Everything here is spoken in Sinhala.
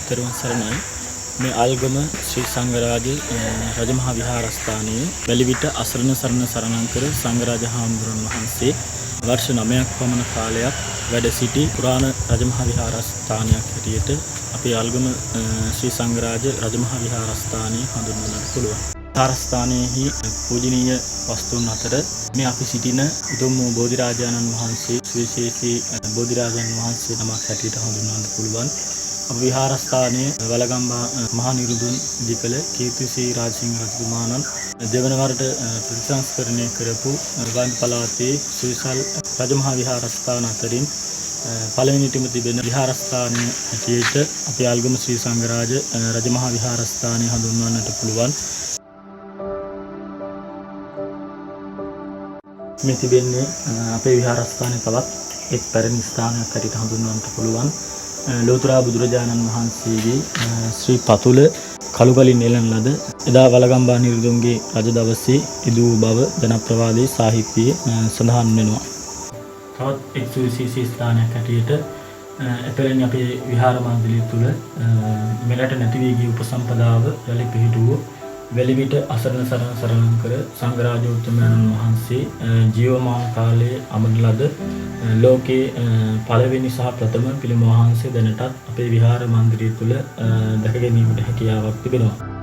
තෙරුවන් සරණයි. මේ අල්ගම ශ්‍රී සංඝරාජ රජමහා විහාරස්ථානයේ වැලිවිට අසරණ සරණ සරණංකර සංඝරාජ හාමුදුරන් වහන්සේ වර්ෂ 9ක් පමණ කාලයක් වැඩ සිටි පුරාණ රජමහා විහාරස්ථානයක් හැටියට අපේ අල්ගම ශ්‍රී සංඝරාජ රජමහා විහාරස්ථානය හඳුන්වන්නට පුළුවන්. විහාරස්ථානයේහි පූජනීය වස්තුන් අතර මේ අපි සිටින උතුම් වූ බෝධිරාජාණන් වහන්සේ සුවිශේෂී බෝධිරාජාණන් වහන්සේ නමක් හැටියට හඳුන්වන්නට පුළුවන්. අප විහාරස්ථානයේ වලගම්බා මහා නිරුදුන් දීපල කීර්තිශ්‍රී රාජසිංහ රජතුමාණන් දෙවන වරට ප්‍රතිසංස්කරණය කරපු ගාන්ධි පළාතේ සුවිසල් රජමහා විහාරස්ථාන අතරින් පළවෙනිටම තිබෙන විහාරස්ථානය හැටියට අපේ අල්ගම ශ්‍රී සංඝරාජ රජමහා විහාරස්ථානය හඳුන්වන්නට පුළුවන්. මේ තිබෙන්නේ අපේ විහාරස්ථානයේ තවත් එක් පැරණි ස්ථානයක් හැටියට හඳුන්වන්නට පුළුවන්. ලෝතර බුදුරජාණන් වහන්සේගේ ශ්‍රී පතුල කළුකලින් නෙලන ලද එදා වලගම්බා නිරුදුන්ගේ රජ දවසේ ඉදූ බව ජනප්‍රවාදයේ සාහිත්‍යයේ සඳහන් වෙනවා. තවත් එක් සුවිශේෂී ස්ථානයක් හැටියට එපරින් අපේ විහාර මණ්ඩලය තුල මෙරට නැති වී ගිය උපසම්පදාව යලි පිහිටුවූ වැලිවිට අසරණ සරණ සරණංකර සංඝරාජෝත්තමයන්න් වහන්සේ ජීවමාන කාලයේ අමන ලද ලෝකේ පළවෙනි සහ ප්‍රථම පිළිම වහන්සේ දැනටත් අපේ විහාර මන්දිරය තුල දැක ගැනීමට හැකියාවක් තිබෙනවා.